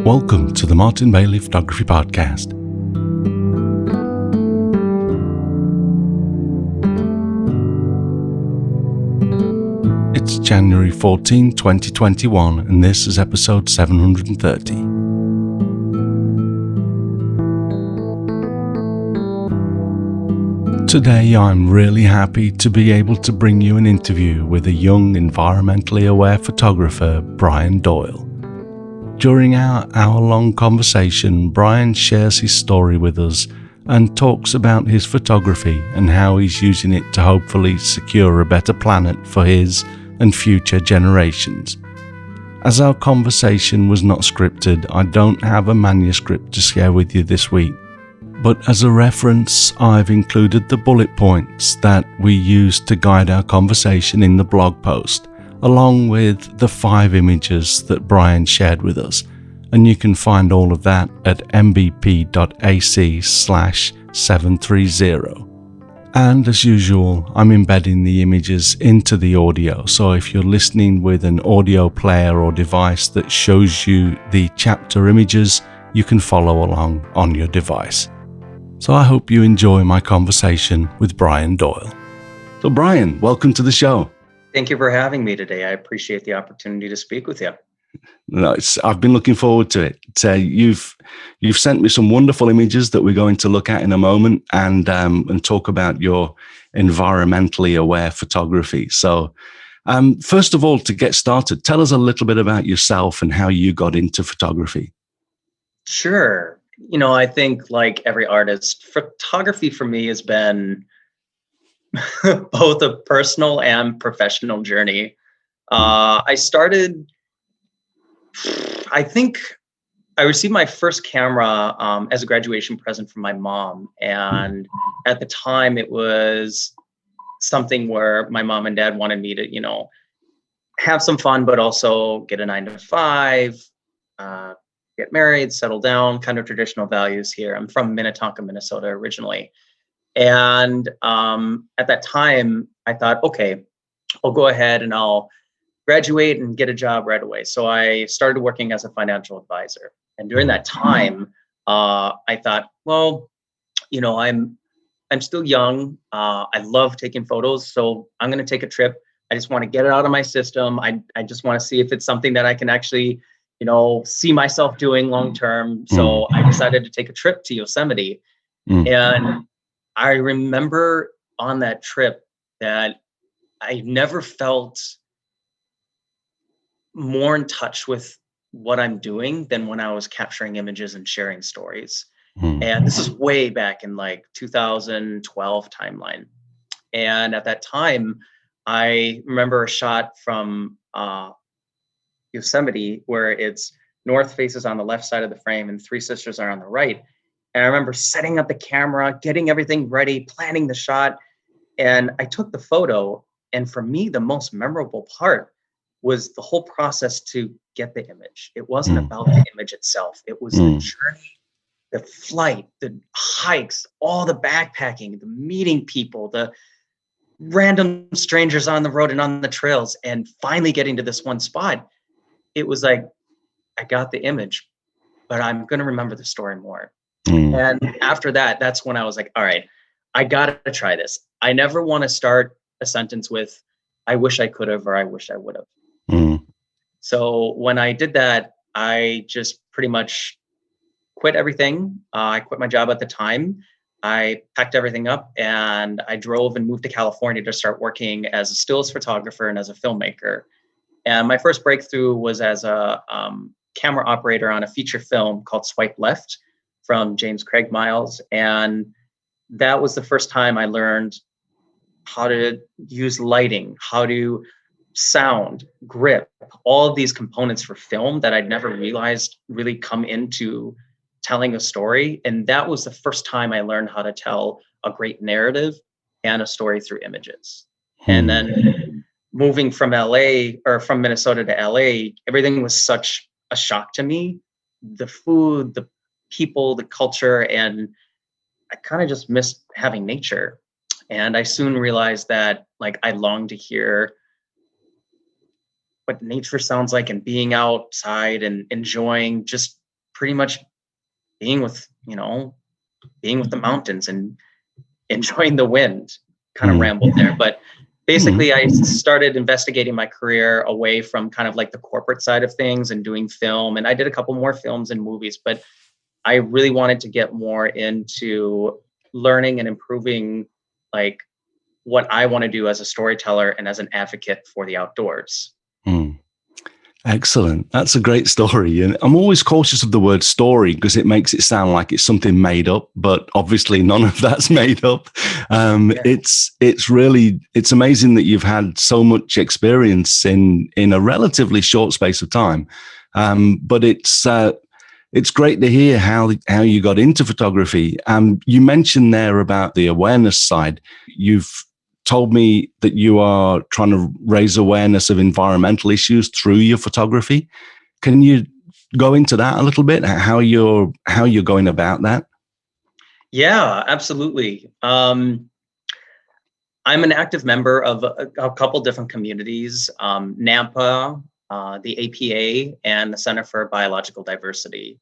Welcome to the Martin Bailey Photography Podcast. It's January 14, 2021, and this is episode 730. Today I'm really happy to be able to bring you an interview with a young environmentally aware photographer, Brian Doyle. During our hour-long conversation, Brian shares his story with us and talks about his photography and how he's using it to hopefully secure a better planet for his and future generations. As our conversation was not scripted, I don't have a manuscript to share with you this week, but as a reference, I've included the bullet points that we used to guide our conversation in the blog post, along with the 5 images that Brian shared with us, and you can find all of that at mbp.ac/730. And as usual, I'm embedding the images into the audio, so if you're listening with an audio player or device that shows you the chapter images, you can follow along on your device. So I hope you enjoy my conversation with Brian Doyle. So Brian, welcome to the show. Thank you for having me today. I appreciate the opportunity to speak with you. No, I've been looking forward to it. You've sent me some wonderful images that we're going to look at in a moment and talk about your environmentally aware photography. So first of all, to get started, tell us a little bit about yourself and how you got into photography. Sure. I think like every artist, photography for me has been both a personal and professional journey. I think I received my first camera as a graduation present from my mom. And at the time it was something where my mom and dad wanted me to, have some fun, but also get a 9-to-5, get married, settle down, kind of traditional values here. I'm from Minnetonka, Minnesota originally. And at that time, I thought, okay, I'll go ahead and I'll graduate and get a job right away. So I started working as a financial advisor. And during that time, I thought, well, I'm still young. I love taking photos. So I'm going to take a trip. I just want to get it out of my system. I just want to see if it's something that I can actually, see myself doing long term. So I decided to take a trip to Yosemite. And I remember on that trip that I never felt more in touch with what I'm doing than when I was capturing images and sharing stories. And this is way back in like 2012 timeline. And at that time, I remember a shot from Yosemite where it's North faces on the left side of the frame and Three Sisters are on the right. And I remember setting up the camera, getting everything ready, planning the shot. And I took the photo. And for me, the most memorable part was the whole process to get the image. It wasn't about the image itself. It was the journey, the flight, the hikes, all the backpacking, the meeting people, the random strangers on the road and on the trails, and finally getting to this one spot. It was like, I got the image, but I'm going to remember the story more. And after that, that's when I was like, all right, I got to try this. I never want to start a sentence with, I wish I could have, or I wish I would have. So when I did that, I just pretty much quit everything. I quit my job at the time. I packed everything up and I drove and moved to California to start working as a stills photographer and as a filmmaker. And my first breakthrough was as a camera operator on a feature film called Swipe Left from James Craig Miles. And that was the first time I learned how to use lighting, how to sound, grip, all of these components for film that I'd never realized really come into telling a story. And that was the first time I learned how to tell a great narrative and a story through images. And then moving from Minnesota to LA, everything was such a shock to me. The food, the people, the culture, and I kind of just missed having nature. And I soon realized that I longed to hear what nature sounds like and being outside and enjoying just pretty much being with, being with the mountains and enjoying the wind. Kind of rambled there, but basically I started investigating my career away from kind of like the corporate side of things and doing film. And I did a couple more films and movies, but I really wanted to get more into learning and improving like what I want to do as a storyteller and as an advocate for the outdoors. Excellent. That's a great story. And I'm always cautious of the word story because it makes it sound like it's something made up, but obviously none of that's made up. It's amazing that you've had so much experience in a relatively short space of time. But it's great to hear how you got into photography. You mentioned there about the awareness side. You've told me that you are trying to raise awareness of environmental issues through your photography. Can you go into that a little bit? How you're going about that? Yeah, absolutely. I'm an active member of a couple different communities, NAMPA, the APA, and the Center for Biological Diversity.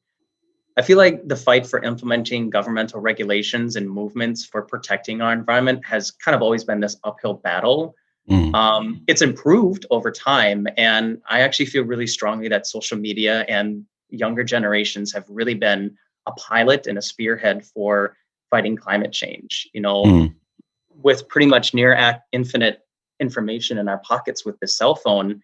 I feel like the fight for implementing governmental regulations and movements for protecting our environment has kind of always been this uphill battle. It's improved over time. And I actually feel really strongly that social media and younger generations have really been a pilot and a spearhead for fighting climate change. With pretty much infinite information in our pockets with this cell phone,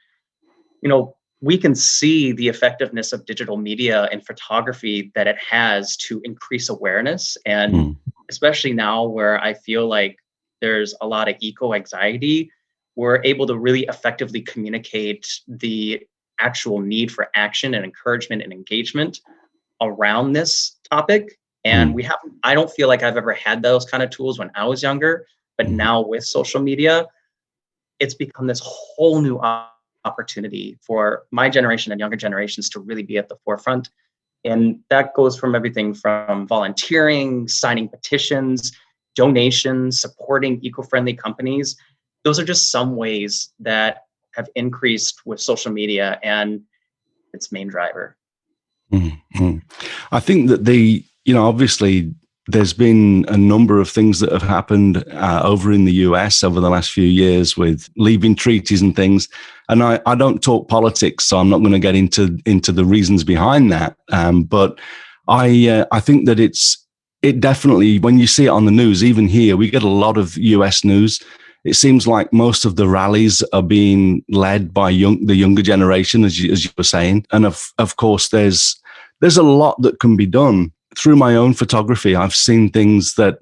we can see the effectiveness of digital media and photography that it has to increase awareness. And especially now where I feel like there's a lot of eco-anxiety, we're able to really effectively communicate the actual need for action and encouragement and engagement around this topic. And I don't feel like I've ever had those kind of tools when I was younger, but now with social media, it's become this whole new opportunity for my generation and younger generations to really be at the forefront. And that goes from everything from volunteering, signing petitions, donations, supporting eco-friendly companies. Those are just some ways that have increased with social media and its main driver. I think that obviously there's been a number of things that have happened over in the US over the last few years with leaving treaties and things. And I don't talk politics, so I'm not going to get into the reasons behind that. But I think that it definitely, when you see it on the news, even here, we get a lot of US news. It seems like most of the rallies are being led by the younger generation, as you were saying. And of course, there's a lot that can be done. Through my own photography, I've seen things that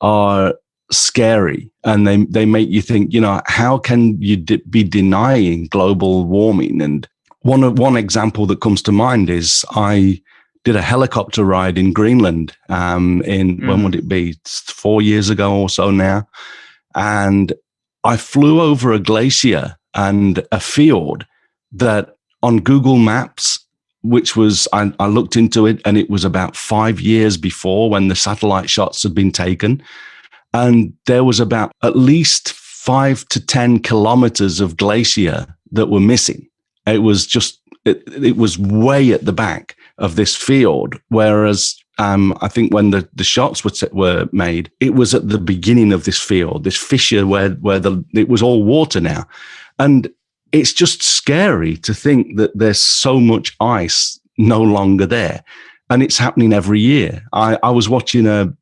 are scary, and they make you think, how can you be denying global warming? And one example that comes to mind is I did a helicopter ride in Greenland when would it be? 4 years ago or so now. And I flew over a glacier and a fjord that on Google Maps, which was, I looked into it, and it was about 5 years before when the satellite shots had been taken. And there was about at least 5 to 10 kilometers of glacier that were missing. It was just, it was way at the back of this fjord, whereas I think when the shots were made, it was at the beginning of this fjord, this fissure where it was all water now. And it's just scary to think that there's so much ice no longer there. And it's happening every year. I was watching a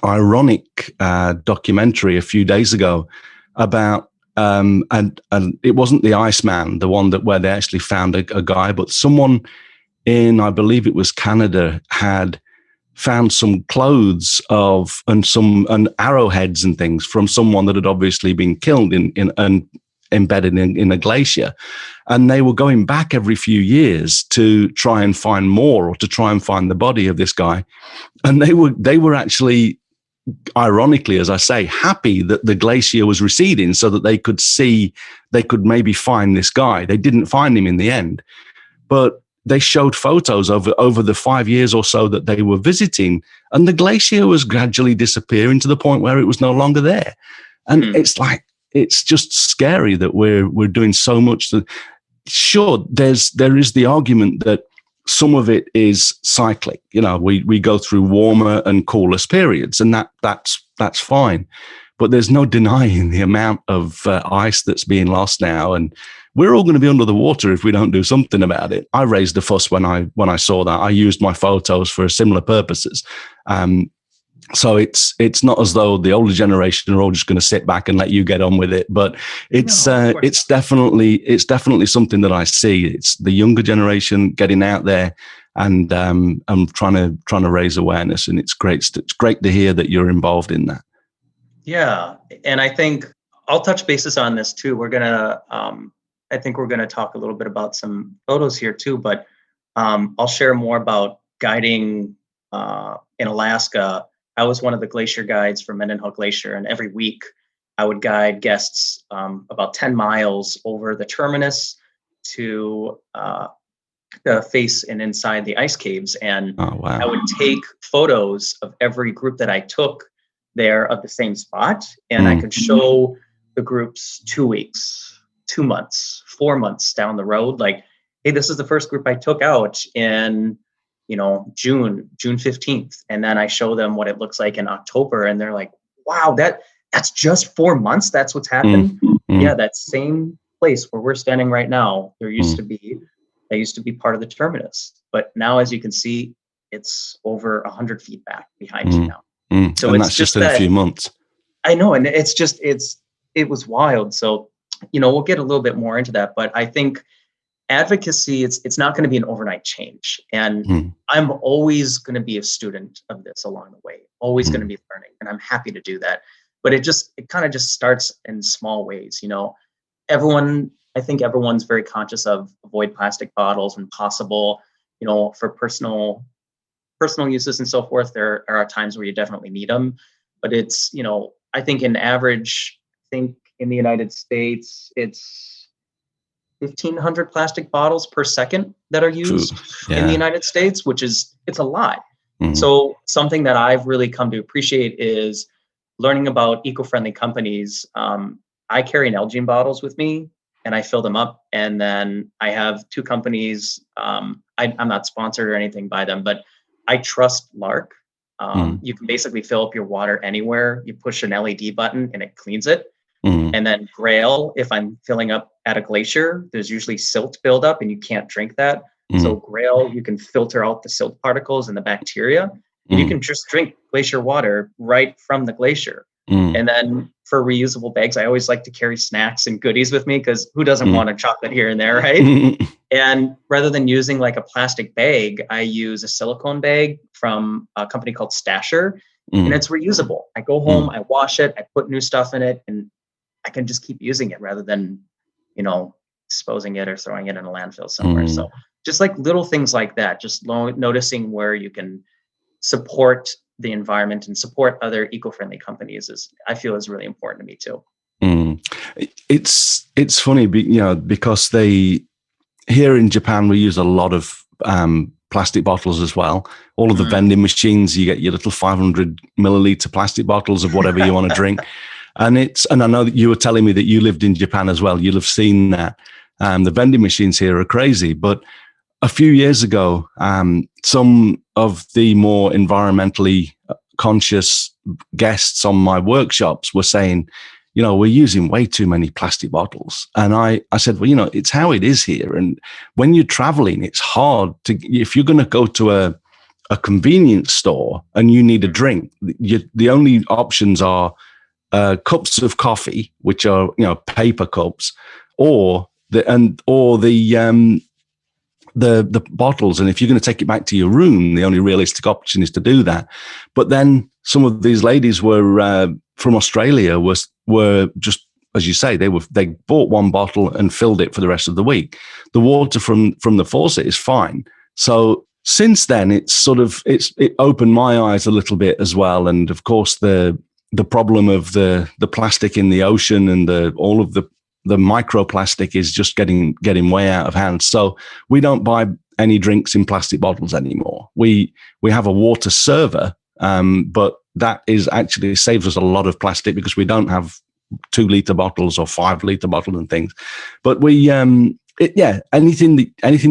ironic documentary a few days ago about, and it wasn't the Iceman, the one where they actually found a guy, but someone in, I believe it was Canada, had found some clothes and arrowheads and things from someone that had obviously been killed and embedded in a glacier. And they were going back every few years to try and find more, or to try and find the body of this guy. And they were actually, ironically, as I say, happy that the glacier was receding so that they could maybe find this guy. They didn't find him in the end, but they showed photos over the 5 years or so that they were visiting, and the glacier was gradually disappearing to the point where it was no longer there. And it's like, it's just scary that we're doing so much. Sure, there is the argument that some of it is cyclic. We go through warmer and coolest periods, and that's fine. But there's no denying the amount of ice that's being lost now, and we're all going to be under the water if we don't do something about it. I raised a fuss when I saw that. I used my photos for similar purposes. So it's not as though the older generation are all just going to sit back and let you get on with it, but it's definitely something that I see. It's the younger generation getting out there and trying to raise awareness, and it's great. It's great to hear that you're involved in that. Yeah, and I think I'll touch bases on this too. I think we're gonna talk a little bit about some photos here too, but I'll share more about guiding in Alaska. I was one of the glacier guides for Mendenhall Glacier, and every week I would guide guests about 10 miles over the terminus to the face and inside the ice caves. And I would take photos of every group that I took there of the same spot, and I could show the groups 2 weeks, 2 months, 4 months down the road, like, hey, this is the first group I took out in June 15th. And then I show them what it looks like in October. And they're like, wow, that's just 4 months. That's what's happened. Yeah. That same place where we're standing right now, they used to be part of the terminus, but now, as you can see, it's over 100 feet back behind you now. So and it's that's just in a few months. I know. And it was wild. So, we'll get a little bit more into that, but I think advocacy, it's not going to be an overnight change. And I'm always going to be a student of this along the way, always going to be learning. And I'm happy to do that. But it kind of just starts in small ways. I think everyone's very conscious of avoid plastic bottles when possible, for personal uses and so forth. There are times where you definitely need them, but it's, I think in the United States, it's 1,500 plastic bottles per second that are used in the United States, it's a lot. So something that I've really come to appreciate is learning about eco-friendly companies. I carry Nalgene bottles with me and I fill them up. And then I have 2 companies. I'm not sponsored or anything by them, but I trust Lark. You can basically fill up your water anywhere. You push an LED button and it cleans it. And then Grail, if I'm filling up at a glacier, there's usually silt buildup and you can't drink that. So Grail, you can filter out the silt particles and the bacteria. And you can just drink glacier water right from the glacier. And then for reusable bags, I always like to carry snacks and goodies with me, because who doesn't want a chocolate here and there, right? And rather than using like a plastic bag, I use a silicone bag from a company called Stasher, and it's reusable. I go home, I wash it, I put new stuff in it, and I can just keep using it rather than, disposing it or throwing it in a landfill somewhere. So just like little things like that, just noticing where you can support the environment and support other eco-friendly companies I feel is really important to me too. It's funny, because here in Japan, we use a lot of plastic bottles as well. All of the vending machines, you get your little 500 milliliter plastic bottles of whatever you want to drink. And I know that you were telling me that you lived in Japan as well. You'll have seen that. The vending machines here are crazy. But a few years ago, some of the more environmentally conscious guests on my workshops were saying, we're using way too many plastic bottles. And I said, well, it's how it is here. And when you're traveling, it's hard if you're going to go to a convenience store and you need a drink, the only options are cups of coffee, which are paper cups, or the bottles. And if you're going to take it back to your room, the only realistic option is to do that. But then some of these ladies were from Australia were just, as you say, they bought one bottle and filled it for the rest of the week. The water from the faucet is fine. So since then, it opened my eyes a little bit as well. And of course, the problem of the plastic in the ocean and all of the microplastic is just getting way out of hand. So we don't buy any drinks in plastic bottles anymore. We have a water server, but that is actually saves us a lot of plastic because we don't have 2 liter bottles or 5 liter bottles and things. But we Yeah, anything that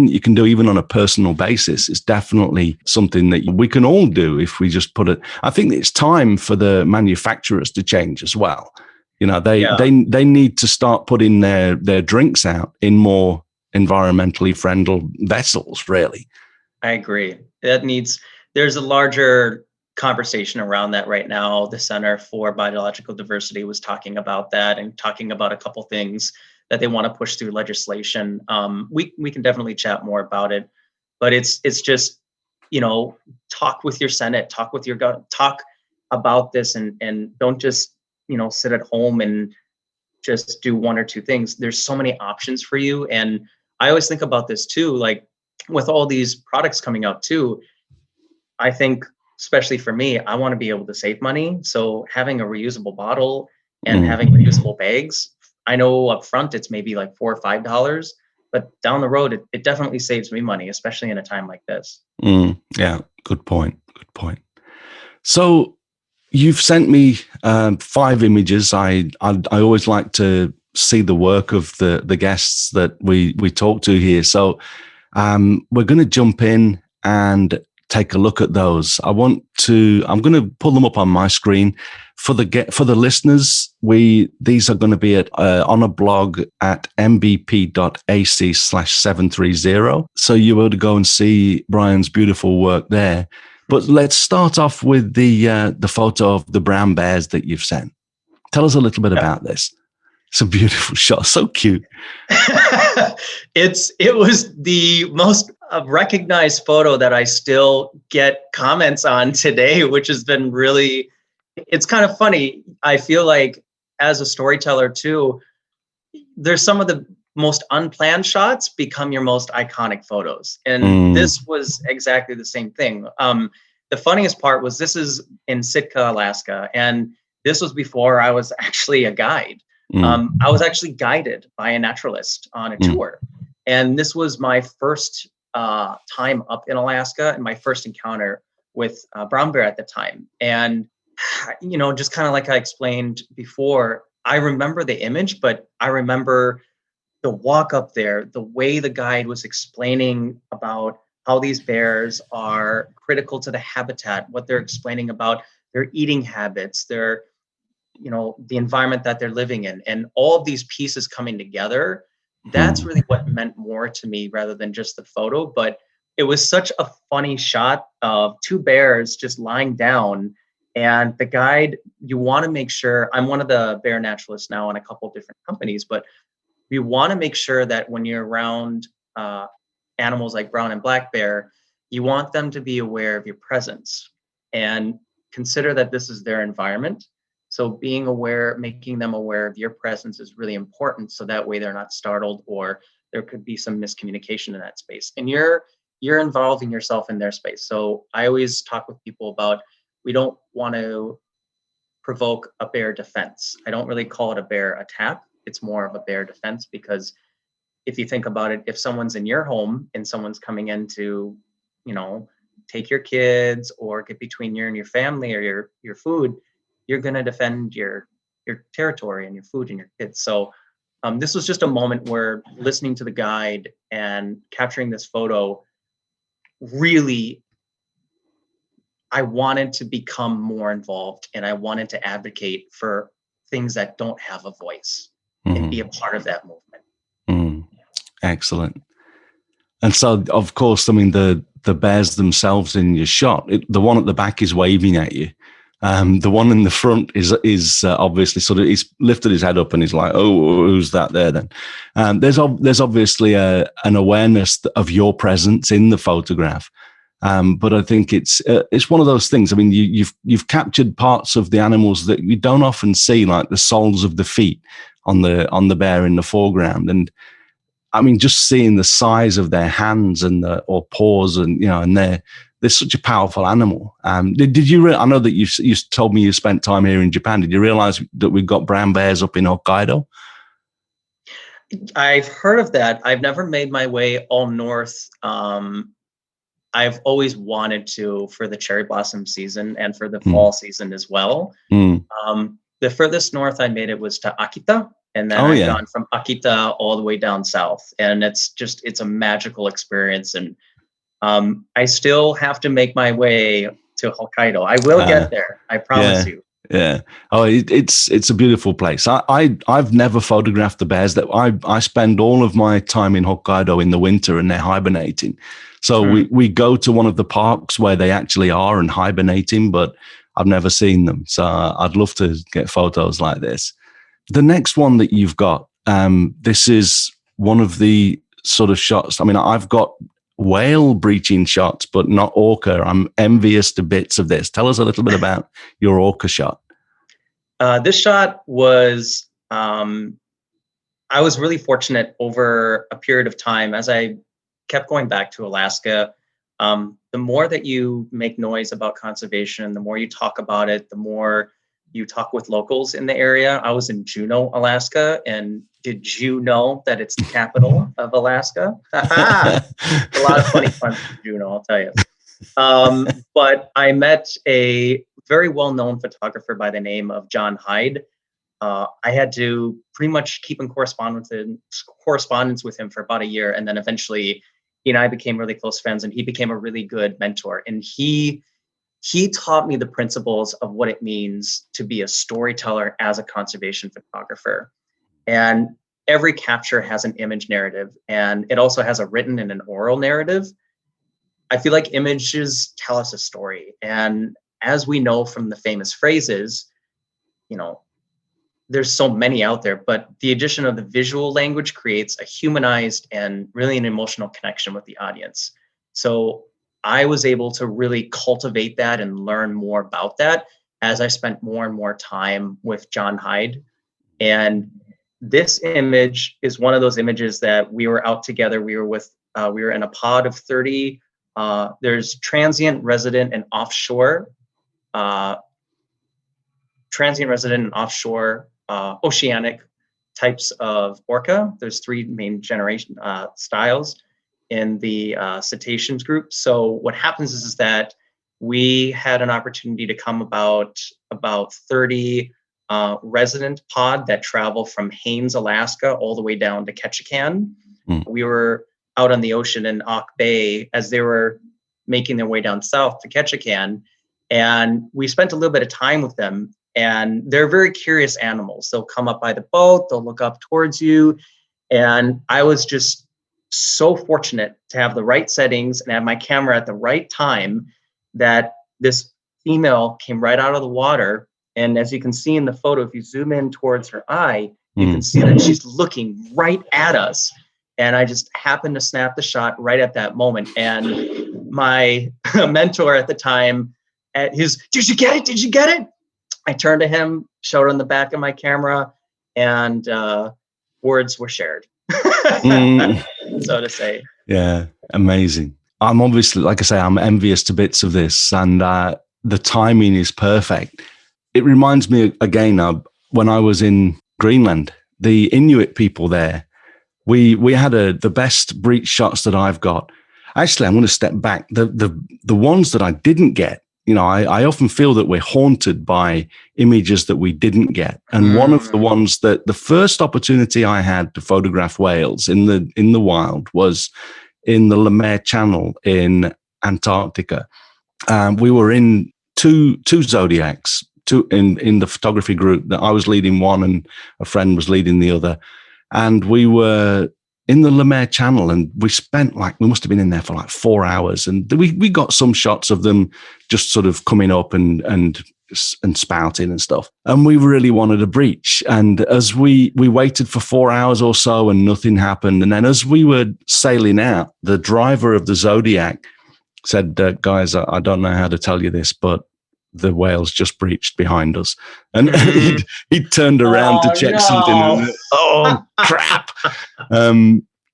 you can do, even on a personal basis, is definitely something that we can all do if we just put it. I think it's time for the manufacturers to change as well. You know, Yeah, they need to start putting their drinks out in more environmentally friendly vessels. Really. I agree. There's a larger conversation around that right now. The Center for Biological Diversity was talking about that and talking about a couple things that they want to push through legislation. We can definitely chat more about it, but it's just, talk with your Senate, talk with your talk about this, and don't just, sit at home and just do one or two things. There's so many options for you. And I always think about this too, like with all these products coming out too, I think, especially for me, I want to be able to save money. So having a reusable bottle and Mm, having reusable bags, I know up front it's maybe like $4 or $5, but down the road, it definitely saves me money, especially in a time like this. yeah, good point. Good point. So you've sent me 5 images. I always like to see the work of the guests that we talk to here. So we're going to jump in and take a look at those. I'm going to pull them up on my screen for the listeners. These are going to be on a blog at mbp.ac/730. So you were to go and see Brian's beautiful work there. But let's start off with the photo of the brown bears that you've sent. Tell us a little bit Yeah. about this. It's a beautiful shot, so cute. It was the most recognized photo that I still get comments on today, which has been really, it's kind of funny. I feel like as a storyteller too, there's some of the most unplanned shots become your most iconic photos. And Mm, this was exactly the same thing. The funniest part was this is in Sitka, Alaska, and this was before I was actually a guide. mm, I was actually guided by a naturalist on a mm, tour. And this was my first time up in Alaska and my first encounter with brown bear at the time. And, just kind of like I explained before, I remember the image, but I remember the walk up there, the way the guide was explaining about how these bears are critical to the habitat, what they're explaining about their eating habits, the environment that they're living in, and all of these pieces coming together. That's mm. really what meant more to me rather than just the photo. But it was such a funny shot of two bears just lying down. And the guide, you want to make sure, I'm one of the bear naturalists now in a couple of different companies, but we want to make sure that when you're around animals like brown and black bear, you want them to be aware of your presence and consider that this is their environment. So being aware, making them aware of your presence is really important. So that way they're not startled or there could be some miscommunication in that space. And you're involving yourself in their space. So I always talk with people about we don't want to provoke a bear defense. I don't really call it a bear attack. It's more of a bear defense because if you think about it, if someone's in your home and someone's coming in to, you know, take your kids or get between you and your family or your food, you're going to defend your territory and your food and your kids. So this was just a moment where listening to the guide and capturing this photo really, I wanted to become more involved and I wanted to advocate for things that don't have a voice and be a Mm, part of that movement. mm. Excellent. And so, of course, I mean, the bears themselves in your shot, the one at the back is waving at you. The one in the front is obviously sort of, he's lifted his head up and he's like, oh, who's that there then? There's obviously an awareness of your presence in the photograph. But I think it's one of those things. I mean, you've captured parts of the animals that you don't often see, like the soles of the feet on the bear in the foreground. And I mean, just seeing the size of their hands or paws, and they're such a powerful animal. Did you? I know that you told me you spent time here in Japan. Did you realize that we've got brown bears up in Hokkaido? I've heard of that. I've never made my way all north. I've always wanted to for the cherry blossom season and for the Mm, fall season as well. mm, The furthest north I made it was to Akita. And then Oh I've yeah. gone from Akita all the way down south, and it's a magical experience. And I still have to make my way to Hokkaido. I will Uh, get there. I promise yeah. you. Yeah. Oh, it's a beautiful place. I've never photographed the bears. That I spend all of my time in Hokkaido in the winter, and they're hibernating. So Mm. we go to one of the parks where they actually are and hibernating, but I've never seen them. So I'd love to get photos like this. The next one that you've got, this is one of the sort of shots. I mean, I've got whale breaching shots, but not orca. I'm envious to bits of this. Tell us a little bit about your orca shot. This shot was, I was really fortunate over a period of time as I kept going back to Alaska. The more that you make noise about conservation, the more you talk about it, the more you talk with locals in the area. I was in Juneau, Alaska, and did you know that it's the capital of Alaska? A lot of funny puns from Juneau, I'll tell you. But I met a very well-known photographer by the name of John Hyde. I had to pretty much keep in correspondence with him for about a year, and then eventually he and I became really close friends, and he became a really good mentor. And he taught me the principles of what it means to be a storyteller as a conservation photographer. And every capture has an image narrative, and it also has a written and an oral narrative. I feel like images tell us a story. And as we know from the famous phrases, you know, there's so many out there, but the addition of the visual language creates a humanized and really an emotional connection with the audience. So I was able to really cultivate that and learn more about that as I spent more and more time with John Hyde. And this image is one of those images that we were out together. We were in a pod of 30. There's transient, resident, and offshore. Oceanic types of orca. There's three main generation styles in the cetaceans group. So what happens is that we had an opportunity to come about 30 resident pod that travel from Haines, Alaska, all the way down to Ketchikan. We were out on the ocean in Auk Bay as they were making their way down south to Ketchikan, and we spent a little bit of time with them. And they're very curious animals. They'll come up by the boat, they'll look up towards you. And I was just so fortunate to have the right settings and have my camera at the right time that this female came right out of the water. And as you can see in the photo, if you zoom in towards her eye, you can see that she's looking right at us. And I just happened to snap the shot right at that moment. And my mentor at the time, did you get it? Did you get it? I turned to him, showed him the back of my camera, and words were shared, so to say. Yeah, amazing. I'm obviously, like I say, I'm envious to bits of this, and the timing is perfect. It reminds me again of when I was in Greenland, the Inuit people there. We had the best breach shots that I've got. Actually, I'm going to step back. The ones that I didn't get. You know, I often feel that we're haunted by images that we didn't get. And one of the ones that the first opportunity I had to photograph whales in the wild was in the Lemaire Channel in Antarctica. We were in two Zodiacs, in the photography group that I was leading one and a friend was leading the other. And we were in the Lemaire Channel, and we must have been in there for 4 hours, and we got some shots of them just sort of coming up and spouting and stuff. And we really wanted a breach. And as we waited for 4 hours or so, and nothing happened. And then as we were sailing out, the driver of the Zodiac said, "Guys, I don't know how to tell you this, but the whales just breached behind us." And he turned around to check something. And, oh, crap.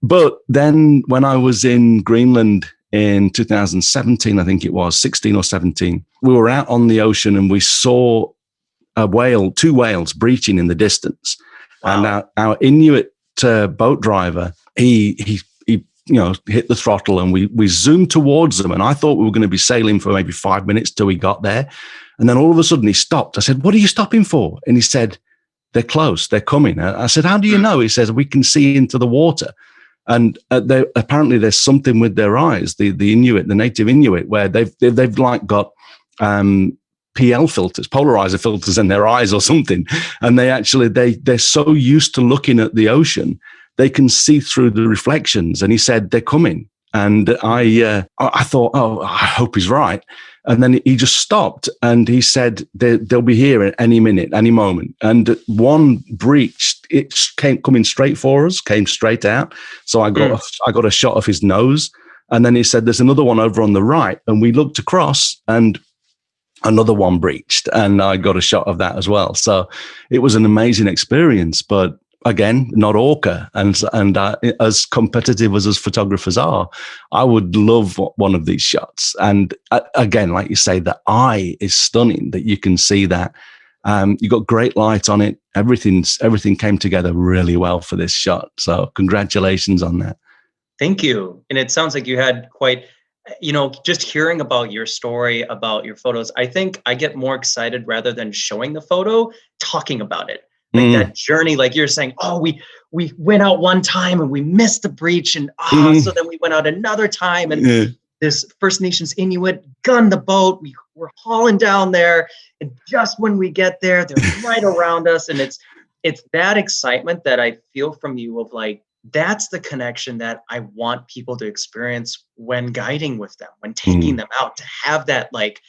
But then when I was in Greenland in 2017, I think it was 16 or 17, we were out on the ocean and we saw two whales breaching in the distance. Wow. And our Inuit boat driver, he hit the throttle, and we zoomed towards them. And I thought we were going to be sailing for maybe 5 minutes till we got there. And then all of a sudden he stopped. I said, "What are you stopping for?" And he said, they're close, they're coming. I said, how do you know? He says, we can see into the water. And apparently there's something with their eyes, the Inuit, the native Inuit, where they've like got PL filters, polarizer filters in their eyes or something. And they're so used to looking at the ocean, they can see through the reflections. And he said, they're coming. And I thought, oh, I hope he's right. And then he just stopped and he said, they'll be here at any minute, any moment. And one breached, it came coming straight for us, came straight out. So I got a shot of his nose. And then he said, there's another one over on the right. And we looked across and another one breached. And I got a shot of that as well. So it was an amazing experience. But again, not orca, and as competitive as us photographers are, I would love one of these shots. And again, like you say, the eye is stunning. That you can see that you got great light on it. Everything came together really well for this shot. So congratulations on that. Thank you. And it sounds like you had quite, just hearing about your story, about your photos. I think I get more excited rather than showing the photo, talking about it. Like that journey, like you're saying, oh, we went out one time and we missed the breach, and so then we went out another time, and this First Nations Inuit gunned the boat. We were hauling down there, and just when we get there, they're right around us, and it's that excitement that I feel from you of like, that's the connection that I want people to experience when guiding with them, when taking them out, to have that, like,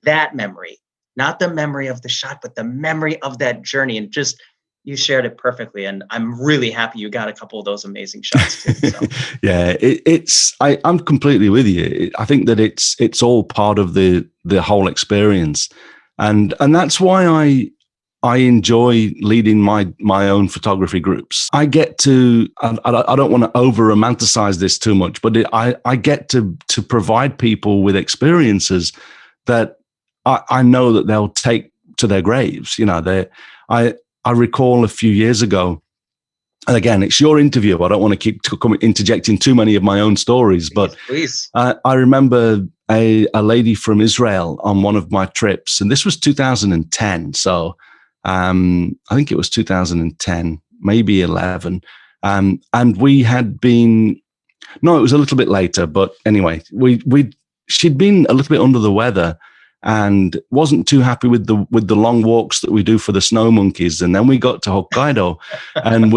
that memory, not the memory of the shot, but the memory of that journey. And just, you shared it perfectly. And I'm really happy you got a couple of those amazing shots too. So. Yeah, I'm completely with you. I think that it's all part of the whole experience. And that's why I enjoy leading my own photography groups. I get to, I don't want to over romanticize this too much, but I get to provide people with experiences that I know that they'll take to their graves. I recall a few years ago, and again, it's your interview. I don't want to keep interjecting too many of my own stories, but please. I remember a lady from Israel on one of my trips, and this was 2010. So I think it was 2010, maybe 11. And we had been, no, it was a little bit later, but anyway, she'd been a little bit under the weather and wasn't too happy with the long walks that we do for the snow monkeys. And then we got to Hokkaido and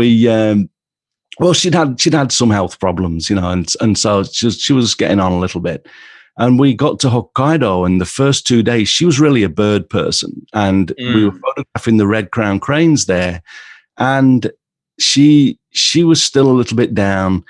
she'd had some health problems, and so she was getting on a little bit. And we got to Hokkaido, and the first 2 days, she was really a bird person. And we were photographing the red crown cranes there. And she was still a little bit down,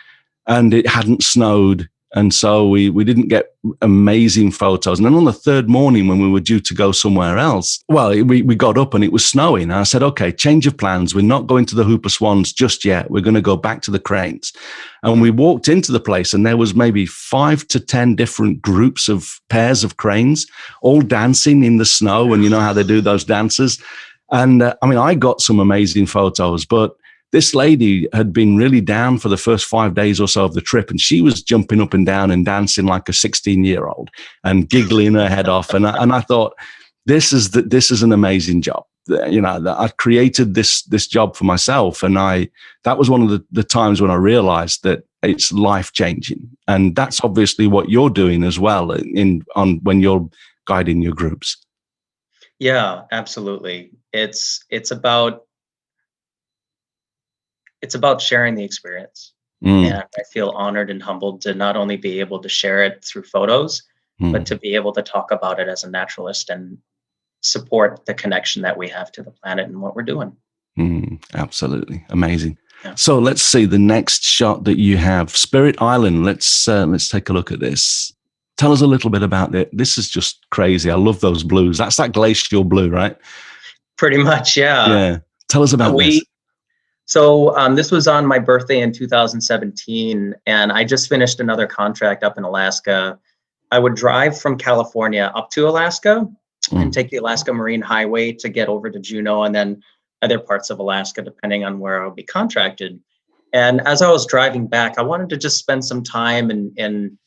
and it hadn't snowed. And so we didn't get amazing photos. And then on the third morning, when we were due to go somewhere else, we got up and it was snowing. And I said, okay, change of plans. We're not going to the Hooper Swans just yet. We're going to go back to the cranes. And we walked into the place, and there was maybe 5 to 10 different groups of pairs of cranes, all dancing in the snow. And you know how they do those dances. And I got some amazing photos, but this lady had been really down for the first 5 days or so of the trip, and she was jumping up and down and dancing like a 16-year-old and giggling her head off. And I thought, this is an amazing job. That I created this job for myself, and that was one of the times when I realized that it's life changing, and that's obviously what you're doing as well when you're guiding your groups. Yeah, absolutely. It's about sharing the experience. And I feel honored and humbled to not only be able to share it through photos, but to be able to talk about it as a naturalist and support the connection that we have to the planet and what we're doing. Absolutely. Amazing. Yeah. So let's see the next shot that you have, Spirit Island. Let's take a look at this. Tell us a little bit about it. This is just crazy. I love those blues. That's that glacial blue, right? Pretty much. Yeah. Yeah. Tell us about this. So this was on my birthday in 2017, and I just finished another contract up in Alaska. I would drive from California up to Alaska and take the Alaska Marine Highway to get over to Juneau and then other parts of Alaska, depending on where I would be contracted. And as I was driving back, I wanted to just spend some time and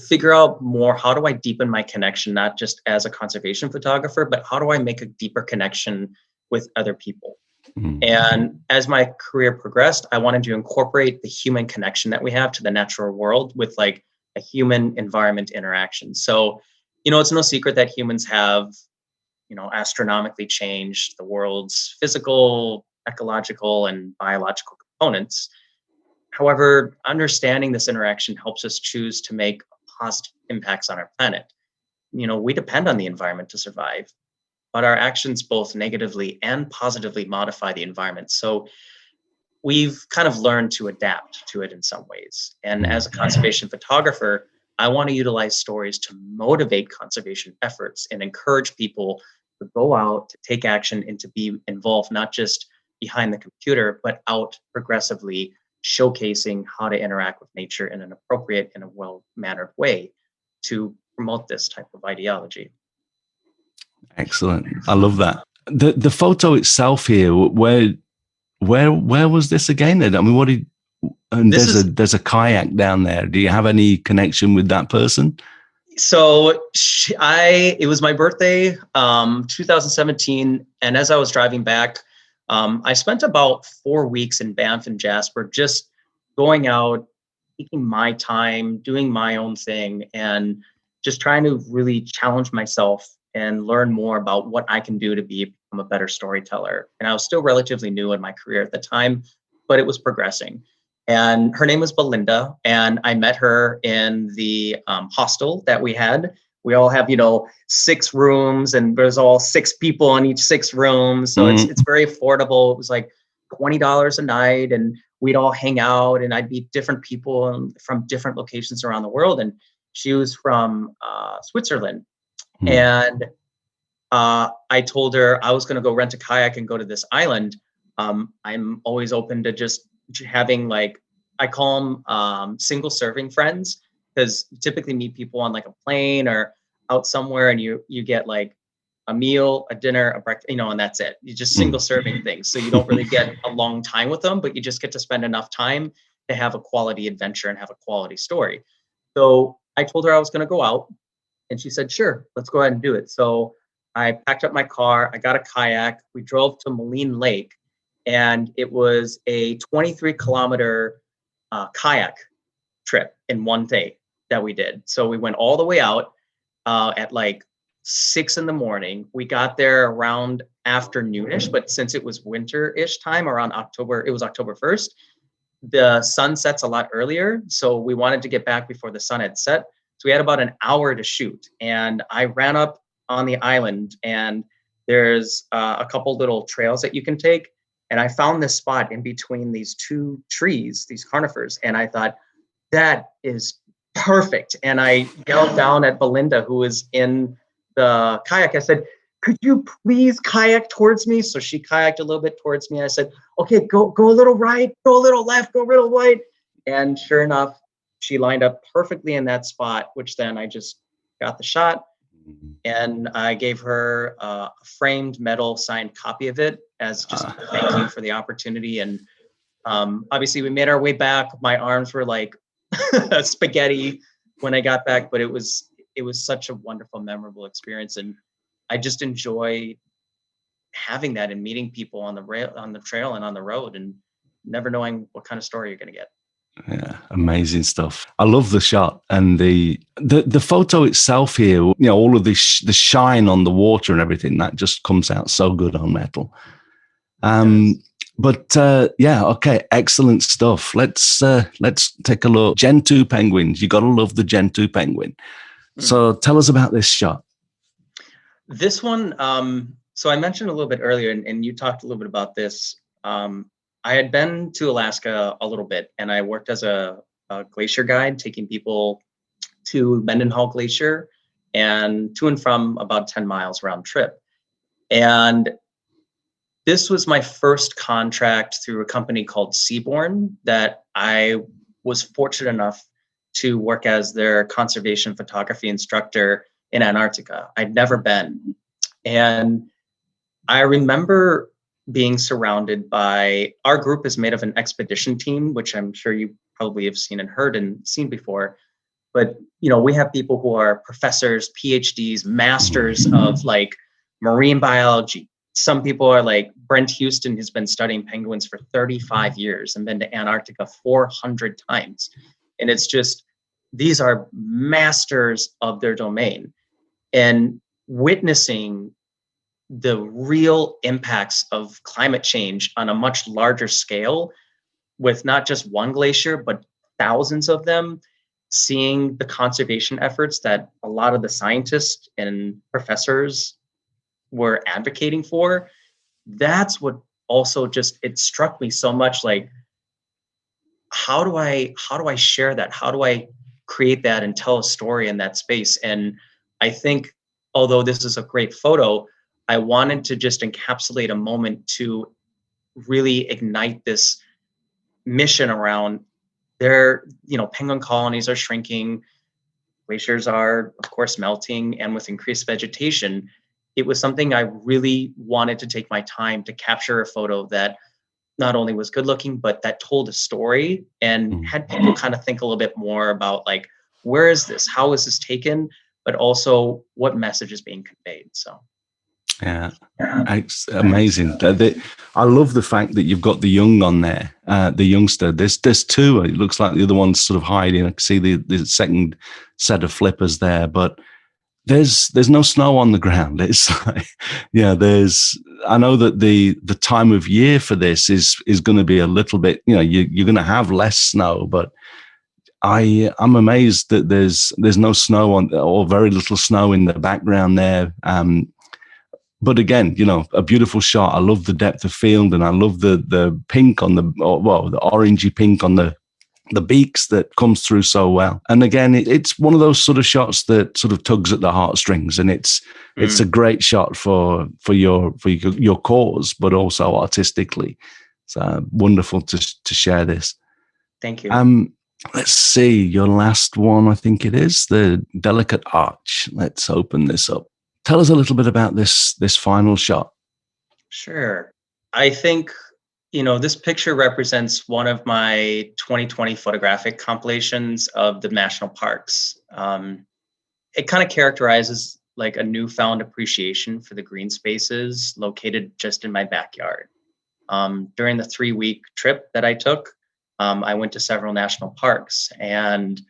figure out more, how do I deepen my connection, not just as a conservation photographer, but how do I make a deeper connection with other people? Mm. And as my career progressed, I wanted to incorporate the human connection that we have to the natural world with like a human environment interaction. So, it's no secret that humans have, astronomically changed the world's physical, ecological, and biological components. However, understanding this interaction helps us choose to make positive impacts on our planet. We depend on the environment to survive, but our actions both negatively and positively modify the environment. So we've kind of learned to adapt to it in some ways. And as a conservation photographer, I want to utilize stories to motivate conservation efforts and encourage people to go out, to take action, and to be involved, not just behind the computer, but out progressively showcasing how to interact with nature in an appropriate and a well-mannered way to promote this type of ideology. Excellent. I love that. The photo itself here, where was this again? I mean, and This is there's a kayak down there. Do you have any connection with that person? So it was my birthday, 2017. And as I was driving back, I spent about 4 weeks in Banff and Jasper, just going out, taking my time, doing my own thing, and just trying to really challenge myself and learn more about what I can do to become a better storyteller. And I was still relatively new in my career at the time, but it was progressing. And her name was Belinda, and I met her in the hostel that we had. We all have, 6 rooms, and there's all 6 people in each 6 rooms, so it's very affordable. It was like $20 a night, and we'd all hang out, and I'd meet different people from different locations around the world. And she was from Switzerland, and I told her I was going to go rent a kayak and go to this island. I'm always open to just having, like, I call them single serving friends, because you typically meet people on like a plane or out somewhere, and you get like a meal, a dinner, a breakfast, and that's it. You just single serving things. So you don't really get a long time with them, but you just get to spend enough time to have a quality adventure and have a quality story. So I told her I was going to go out, and she said, sure, let's go ahead and do it. So I packed up my car, I got a kayak, we drove to Moline Lake, and it was a 23-kilometer kayak trip in one day that we did. So we went all the way out at like 6 a.m. We got there around afternoonish, but since it was winter-ish time, around October, it was October 1st, the sun sets a lot earlier. So we wanted to get back before the sun had set. So we had about an hour to shoot. And I ran up on the island, and there's a couple little trails that you can take. And I found this spot in between these 2 trees, these conifers. And I thought, that is perfect. And I yelled down at Belinda, who was in the kayak. I said, could you please kayak towards me? So she kayaked a little bit towards me. I said, okay, go a little right, go a little left, go a little right. And sure enough, she lined up perfectly in that spot, which then I just got the shot. And I gave her a framed metal signed copy of it as just a thank you for the opportunity. And obviously we made our way back. My arms were like spaghetti when I got back, but it was such a wonderful, memorable experience. And I just enjoy having that and meeting people on the trail and on the road, and never knowing what kind of story you're going to get. Yeah, amazing stuff. I love the shot and the photo itself here. All of the shine on the water and everything that just comes out so good on metal. But yeah, okay, excellent stuff. Let's take a look. Gen 2 penguins. You got to love the Gen 2 penguin. So tell us about this shot. This one. So I mentioned a little bit earlier, and you talked a little bit about this. I had been to Alaska a little bit, and I worked as a glacier guide, taking people to Mendenhall Glacier and to and from about 10 miles round trip. And this was my first contract through a company called Seaborn that I was fortunate enough to work as their conservation photography instructor in Antarctica. I'd never been. And I remember being surrounded by, our group is made of an expedition team, which I'm sure you probably have seen and heard and seen before. But, we have people who are professors, PhDs, masters of like marine biology, some people are like, Brent Houston has been studying penguins for 35 years and been to Antarctica 400 times. And it's just, these are masters of their domain. And witnessing the real impacts of climate change on a much larger scale with not just one glacier, but thousands of them, seeing the conservation efforts that a lot of the scientists and professors were advocating for, that's what also just, it struck me so much like, how do I share that? How do I create that and tell a story in that space? And I think, although this is a great photo, I wanted to just encapsulate a moment to really ignite this mission around their, penguin colonies are shrinking, glaciers are, of course, melting, and with increased vegetation, it was something I really wanted to take my time to capture a photo that not only was good looking, but that told a story and Mm. had people kind of think a little bit more about like, where is this? How is this taken? But also what message is being conveyed. So, Yeah. It's amazing. I love the fact that you've got the young on there, the youngster. There's two. It looks like the other one's sort of hiding. I can see the second set of flippers there, but there's no snow on the ground. It's like, yeah, I know that the time of year for this is going to be a little bit, you're going to have less snow, but I'm amazed that there's no snow on, or very little snow in the background there. But again, a beautiful shot. I love the depth of field, and I love the pink on the orangey pink on the beaks that comes through so well. And again, it's one of those sort of shots that sort of tugs at the heartstrings, and it's a great shot for your cause, but also artistically. So wonderful to share this. thank you. Let's see, your last one, I think it is the delicate arch. Let's open this up. Tell us a little bit about this final shot. Sure. I think, this picture represents one of my 2020 photographic compilations of the national parks. It kind of characterizes like a newfound appreciation for the green spaces located just in my backyard. During the 3-week trip that I took, I went to several national parks, and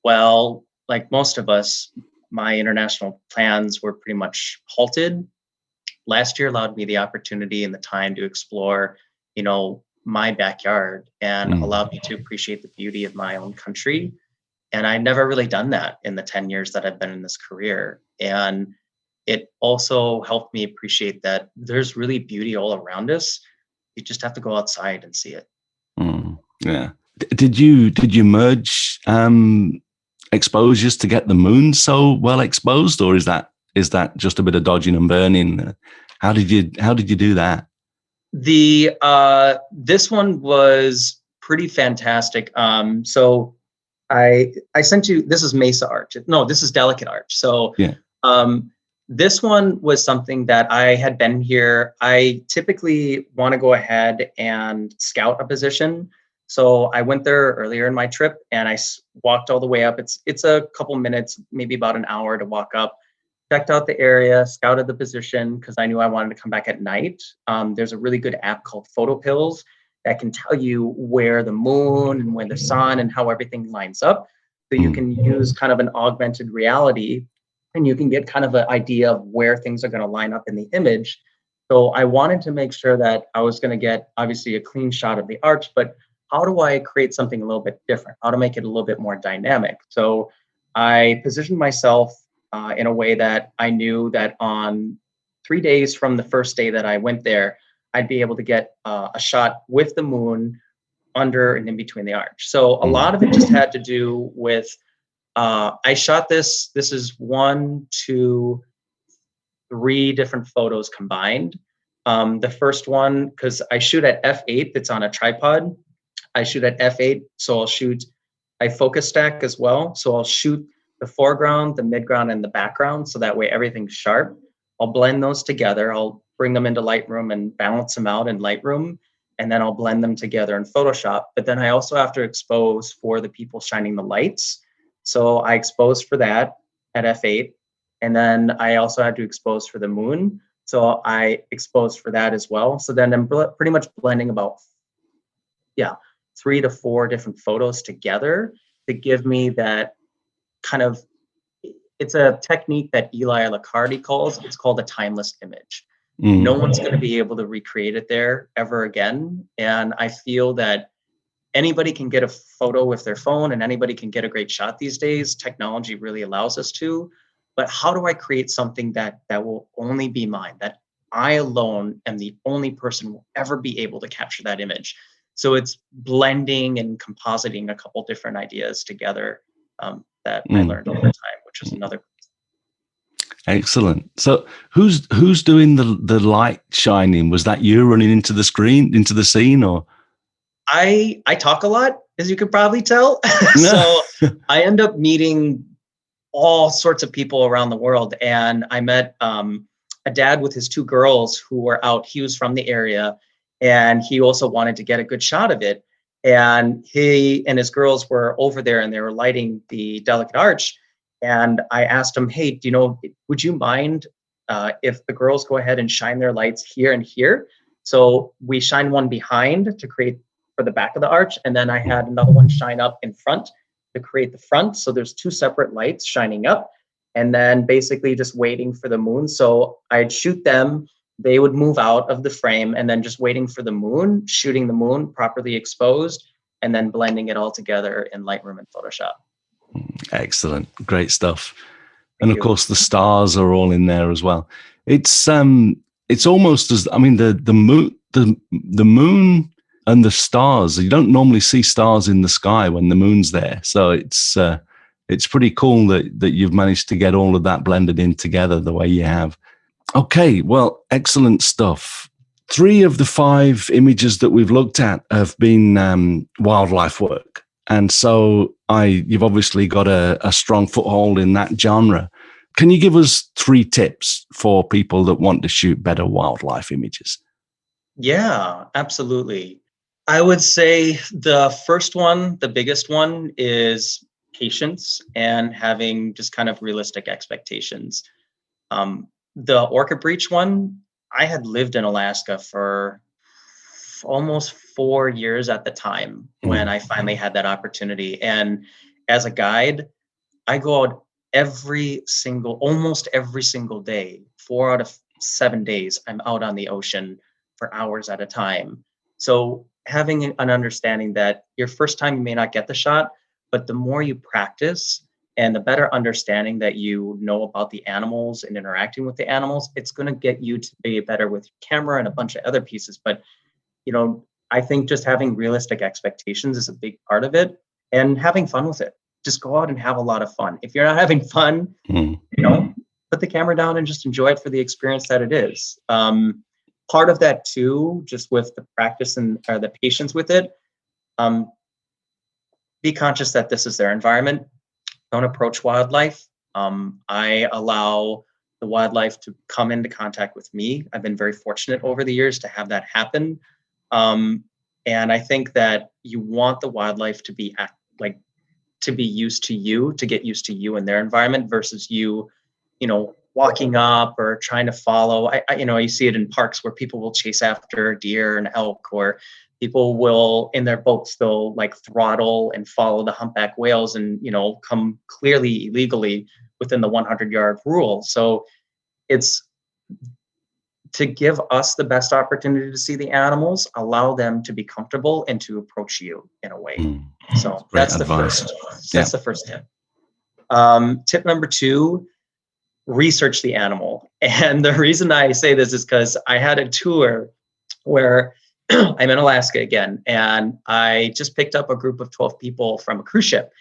well, like most of us, my international plans were pretty much halted. Last year allowed me the opportunity and the time to explore, my backyard, and allowed me to appreciate the beauty of my own country. And I never really done that in the 10 years that I've been in this career. And it also helped me appreciate that there's really beauty all around us. You just have to go outside and see it. Yeah. Did you merge exposures to get the moon so well exposed, or is that just a bit of dodging and burning? How did you do that? This one was pretty fantastic. So I sent you, this is Mesa Arch. No, this is Delicate Arch. So yeah. This one was something that I had been here. I typically want to go ahead and scout a position. So I went there earlier in my trip, and I walked all the way up. It's a couple minutes, maybe about an hour to walk up. Checked out the area, scouted the position because I knew I wanted to come back at night. There's a really good app called Photo Pills that can tell you where the moon and where the sun and how everything lines up. So you can use kind of an augmented reality, and you can get kind of an idea of where things are going to line up in the image. So I wanted to make sure that I was going to get obviously a clean shot of the arch, but how do I create something a little bit different? How to make it a little bit more dynamic? So I positioned myself in a way that I knew that on 3 days from the first day that I went there, I'd be able to get a shot with the moon under and in between the arch. So a lot of it just had to do with, I shot this is 1, 2, 3 different photos combined. The first one, because I shoot at f8, that's on a tripod. I shoot at f8, so I focus stack as well. So I'll shoot the foreground, the midground, and the background, so that way everything's sharp. I'll blend those together. I'll bring them into Lightroom and balance them out in Lightroom, and then I'll blend them together in Photoshop. But then I also have to expose for the people shining the lights. So I expose for that at f8. And then I also had to expose for the moon. So I exposed for that as well. So then I'm pretty much blending about, yeah, 3 to 4 different photos together to give me that kind of, it's a technique that Eli Liccardi calls, it's called a timeless image. No Mm, one's going to be able to recreate it there ever again. And I feel that anybody can get a photo with their phone and anybody can get a great shot these days. Technology really allows us to. But how do I create something that will only be mine, that I alone am the only person who will ever be able to capture that image? So it's blending and compositing a couple different ideas together, that I mm. learned over time, which is another. Excellent. So who's doing the light shining? Was that you running into the screen, into the scene, or? I talk a lot, as you could probably tell. No. So I end up meeting all sorts of people around the world. And I met a dad with his 2 girls who were out. He was from the area and he also wanted to get a good shot of it. And he and his girls were over there and they were lighting the delicate arch. And I asked him, hey, would you mind if the girls go ahead and shine their lights here and here? So we shine one behind to create for the back of the arch. And then I had another one shine up in front to create the front. So there's 2 separate lights shining up and then basically just waiting for the moon. So I'd shoot them, they would move out of the frame and then just waiting for the moon, shooting the moon properly exposed, and then blending it all together in Lightroom and Photoshop. Excellent. Great stuff. And Thank of you. course the stars are all in there as well. It's almost as, I mean, the moon and the stars, you don't normally see stars in the sky when the moon's there. So it's pretty cool that you've managed to get all of that blended in together the way you have. Okay, well, excellent stuff. 3 of the 5 images that we've looked at have been wildlife work. And so you've obviously got a strong foothold in that genre. Can you give us 3 tips for people that want to shoot better wildlife images? Yeah, absolutely. I would say the first one, the biggest one, is patience and having just kind of realistic expectations. The orchid breach one, I had lived in Alaska for almost 4 years at the time when Mm, I finally had that opportunity. And as a guide, I go out almost every single day, 4 out of 7 days, I'm out on the ocean for hours at a time. So having an understanding that your first time you may not get the shot, but the more you practice and the better understanding that you know about the animals and interacting with the animals, it's going to get you to be better with your camera and a bunch of other pieces. But I think just having realistic expectations is a big part of it and having fun with it. Just go out and have a lot of fun. If you're not having fun, mm, put the camera down and just enjoy it for the experience that it is. Part of that too, just with the practice and or the patience with it, um, be conscious that this is their environment. Don't approach wildlife. I allow the wildlife to come into contact with me. I've been very fortunate over the years to have that happen. Um, and I think that you want the wildlife to be to be used to you, to get used to you and their environment versus walking up or trying to follow. You see it in parks where people will chase after deer and elk, or people will in their boats, they'll like throttle and follow the humpback whales and, come clearly illegally within the 100-yard rule. So it's to give us the best opportunity to see the animals, allow them to be comfortable and to approach you in a way. mm. So Great advice. that's the first tip. Tip number 2, research the animal. And the reason I say this is because I had a tour where I'm in Alaska again, and I just picked up a group of 12 people from a cruise ship.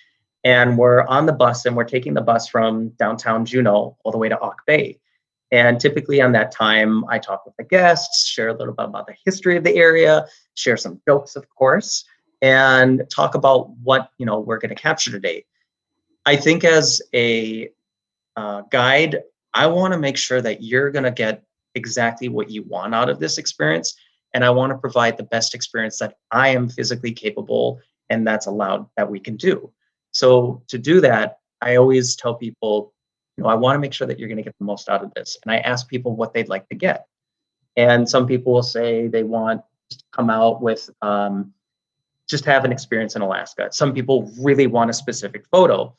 And we're on the bus and we're taking the bus from downtown Juneau all the way to Auk Bay. And typically on that time, I talk with the guests, share a little bit about the history of the area, share some jokes, of course, and talk about what we're going to capture today. I think as a guide, I want to make sure that you're going to get exactly what you want out of this experience. And I want to provide the best experience that I am physically capable and that's allowed that we can do. So to do that, I always tell people, I want to make sure that you're going to get the most out of this. And I ask people what they'd like to get. And some people will say they want to come out with just have an experience in Alaska. Some people really want a specific photo.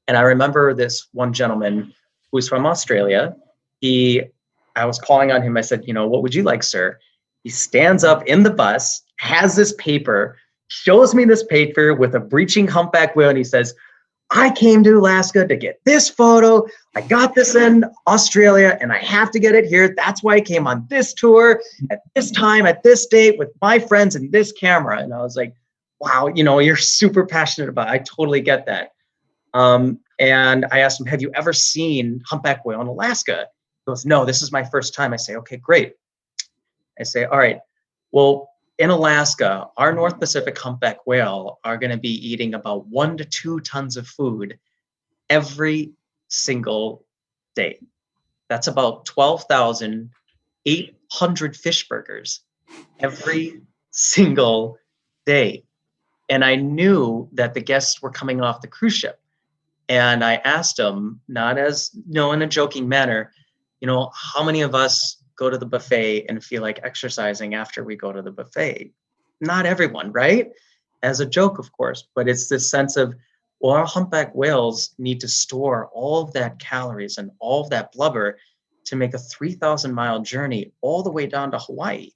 And I remember this one gentleman who's from Australia. I was calling on him. I said, what would you like, sir? He stands up in the bus, has this paper, shows me this paper with a breaching humpback whale, and he says, I came to Alaska to get this photo. I got this in Australia and I have to get it here. That's why I came on this tour at this time, at this date with my friends and this camera. And I was like, wow, you're super passionate about it. I totally get that. And I asked him, have you ever seen humpback whale in Alaska? He goes, no, this is my first time. I say, okay, great. I say, all right, well, in Alaska, our North Pacific humpback whale are going to be eating about 1 to 2 tons of food every single day. That's about 12,800 fish burgers every single day. And I knew that the guests were coming off the cruise ship. And I asked them, not as, in a joking manner, how many of us go to the buffet and feel like exercising after we go to the buffet? Not everyone, right? As a joke, of course, but it's this sense of, well, our humpback whales need to store all of that calories and all of that blubber to make a 3,000-mile journey all the way down to Hawaii.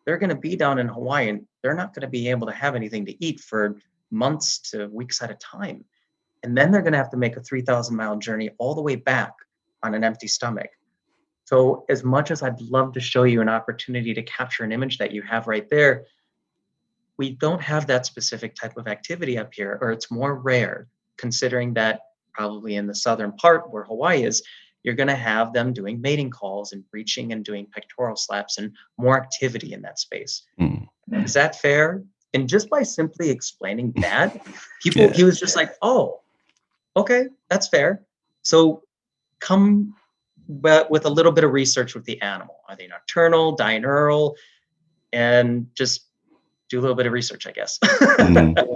They're going to be down in Hawaii and they're not going to be able to have anything to eat for months to weeks at a time. And then they're going to have to make a 3,000-mile journey all the way back on an empty stomach. So as much as I'd love to show you an opportunity to capture an image that you have right there, we don't have that specific type of activity up here, or it's more rare, considering that probably in the southern part where Hawaii is, you're going to have them doing mating calls and breaching and doing pectoral slaps and more activity in that space. Is that fair? And just by simply explaining that, he was just like, oh, okay, that's fair. So come but with a little bit of research with the animal. Are they nocturnal, diurnal? And just do a little bit of research, I guess.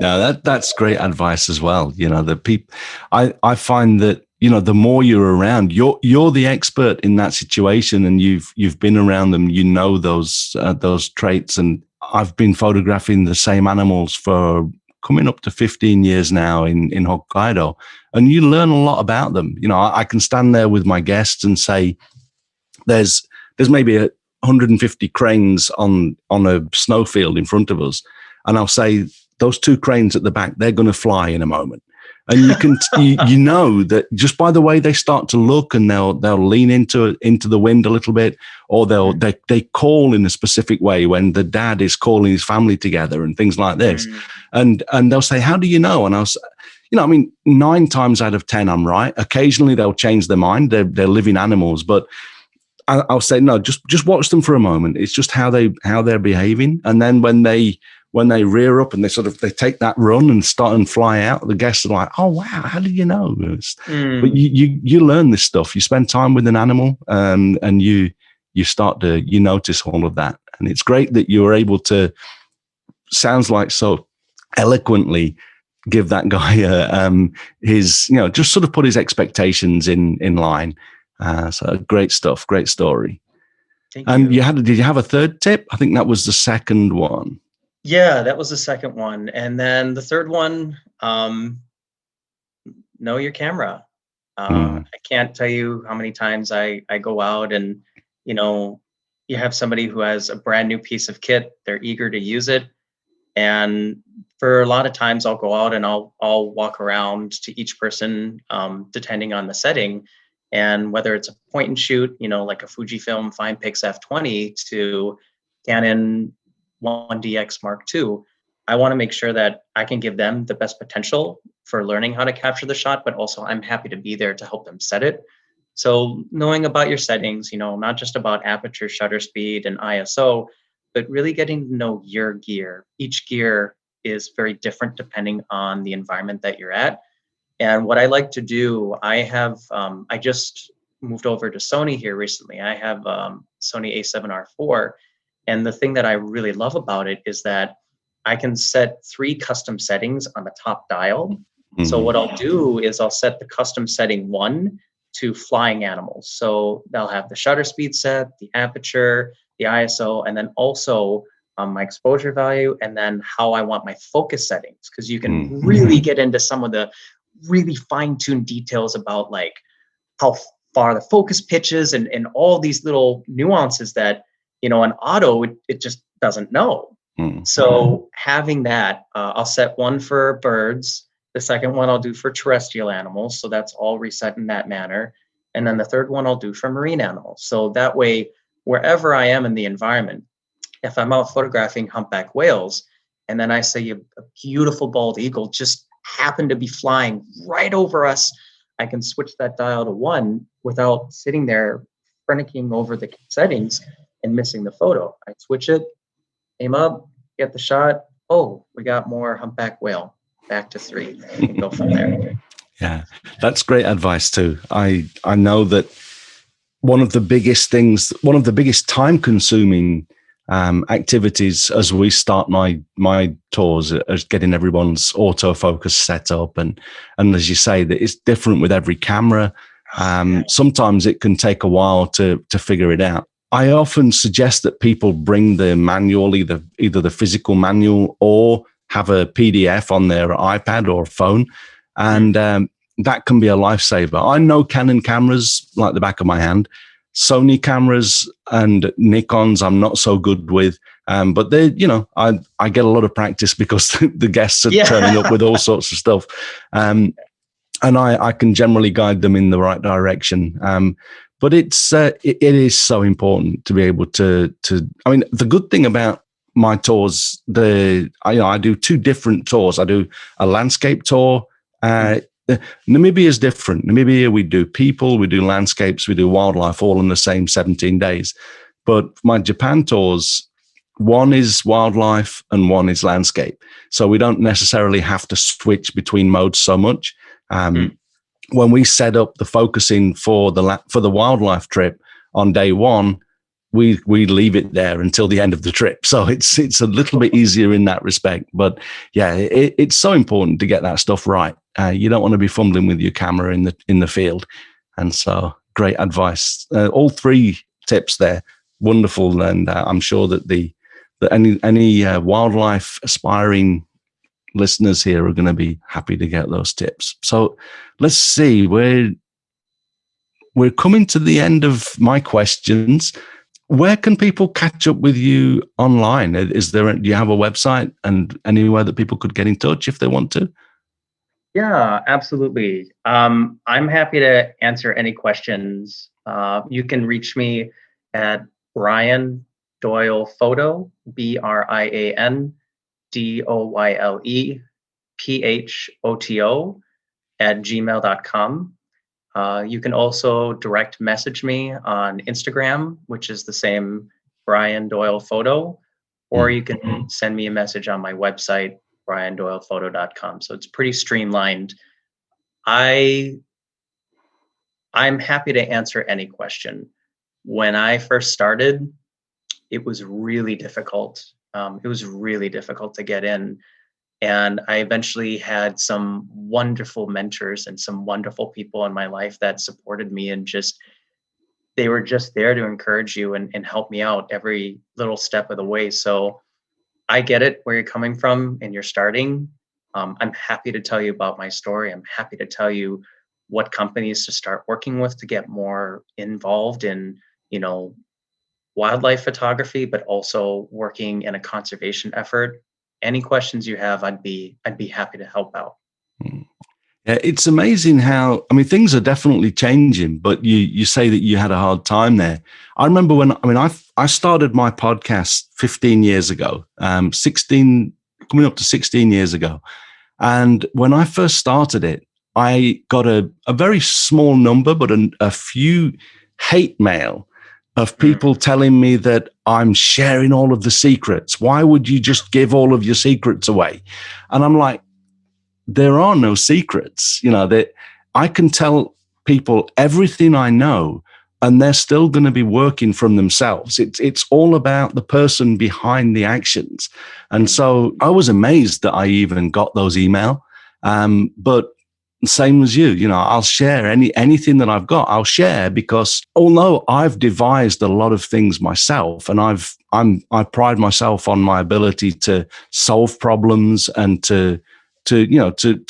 No, that's great advice as well. The people, I find that, the more you're around, you're the expert in that situation, and you've been around them, those traits. And I've been photographing the same animals for coming up to 15 years now in Hokkaido, and you learn a lot about them. I can stand there with my guests and say, there's maybe 150 cranes on a snowfield in front of us, and I'll say, those 2 cranes at the back, they're going to fly in a moment. And you can, you know that just by the way they start to look, and they'll lean into the wind a little bit, or they call in a specific way when the dad is calling his family together and things like this. And they'll say, how do you know? And I'll say, 9 times out of 10, I'm right. Occasionally they'll change their mind. They're living animals, but I'll say, no, just watch them for a moment. It's just how they're behaving. And then when they rear up and they take that run and start and fly out, the guests are like, oh, wow, how did you know? But you learn this stuff. You spend time with an animal, and you start to, notice all of that. And it's great that you were able to, sounds like so eloquently, give that guy his, just sort of put his expectations in line. So great stuff, great story. Thank and you. Did you have a third tip? I think that was the second one. Yeah, that was the second one. And then the third one, know your camera. I can't tell you how many times I go out and, you have somebody who has a brand new piece of kit, they're eager to use it. And for a lot of times I'll go out and I'll walk around to each person, depending on the setting. And whether it's a point and shoot, like a Fujifilm FinePix F20 to Canon 1DX Mark II, I want to make sure that I can give them the best potential for learning how to capture the shot, but also I'm happy to be there to help them set it. So knowing about your settings, not just about aperture, shutter speed, and ISO, but really getting to know your gear. Each gear is very different depending on the environment that you're at. And what I like to do, I just moved over to Sony here recently. I have Sony a7R4. And the thing that I really love about it is that I can set 3 custom settings on the top dial. So what I'll do is I'll set the custom setting 1 to flying animals. So they'll have the shutter speed set, the aperture, the ISO, and then also my exposure value, and then how I want my focus settings, because you can really get into some of the really fine-tuned details about like how far the focus pitches and all these little nuances that, an auto, it just doesn't know. So having that, I'll set one for birds. The second one I'll do for terrestrial animals. So that's all reset in that manner. And then the third one I'll do for marine animals. So that way, wherever I am in the environment, if I'm out photographing humpback whales, and then I say a beautiful bald eagle just happened to be flying right over us, I can switch that dial to 1 without sitting there freaking over the settings and missing the photo. I switch it, aim up, get the shot. Oh, we got more humpback whale. Back to 3. We can go from there. Yeah, that's great advice too. I know that one of the biggest time-consuming activities as we start my tours is getting everyone's autofocus set up, and as you say, that it's different with every camera. Sometimes it can take a while to figure it out. I often suggest that people bring the manual, either the physical manual or have a PDF on their iPad or phone, and that can be a lifesaver. I know Canon cameras like the back of my hand. Sony cameras and Nikons I'm not so good with, but they, I get a lot of practice because the guests are turning up with all sorts of stuff, and I can generally guide them in the right direction. But it is so important to be able to. I mean, the good thing about my tours, I do 2 different tours. I do a landscape tour. Namibia is different. Namibia, we do people, we do landscapes, we do wildlife, all in the same 17 days. But my Japan tours, one is wildlife and one is landscape. So we don't necessarily have to switch between modes so much. When we set up the focusing for the wildlife trip on day 1, we leave it there until the end of the trip. So it's a little bit easier in that respect. But yeah, it's so important to get that stuff right. You don't want to be fumbling with your camera in the field. And so great advice. All 3 tips there, wonderful. And I'm sure that any wildlife aspiring listeners here are going to be happy to get those tips. So let's see, we're coming to the end of my questions. Where can people catch up with you online? Do you have a website and anywhere that people could get in touch if they want to? Yeah, absolutely. I'm happy to answer any questions. You can reach me at Brian Doyle Photo, BrianDoyle PHOTO @gmail.com. You can also direct message me on Instagram, which is the same, Brian Doyle Photo, or you can send me a message on my website, briandoylephoto.com. So it's pretty streamlined. I'm happy to answer any question. When I first started, it was really difficult. It was really difficult to get in. And I eventually had some wonderful mentors and some wonderful people in my life that supported me, and they were just there to encourage you and help me out every little step of the way. So I get it where you're coming from and you're starting. I'm happy to tell you about my story. I'm happy to tell you what companies to start working with to get more involved in, wildlife photography, but also working in a conservation effort. Any questions you have, I'd be happy to help out. Yeah, it's amazing how, things are definitely changing, but you say that you had a hard time there. I remember I started my podcast 15 years ago, coming up to 16 years ago. And when I first started it, I got a very small number, but a few hate mail of people telling me that I'm sharing all of the secrets. Why would you just give all of your secrets away? And I'm like, there are no secrets. That I can tell people everything I know, and they're still going to be working from themselves. It's all about the person behind the actions. And so I was amazed that I even got those email. But same as you, I'll share anything that I've got. I'll share because although I've devised a lot of things myself, and I pride myself on my ability to solve problems and to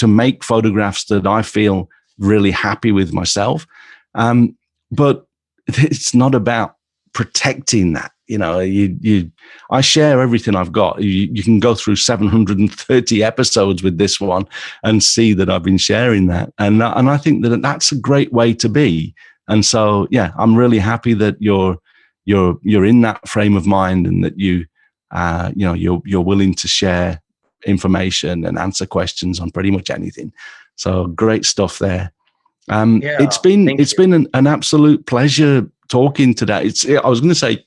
make photographs that I feel really happy with myself. But it's not about protecting that. I share everything I've got. You can go through 730 episodes with this one and see that I've been sharing that. And I think that that's a great way to be. And so, yeah, I'm really happy that you're in that frame of mind, and that you're willing to share information and answer questions on pretty much anything. So great stuff there. It's been an absolute pleasure talking today. I was going to say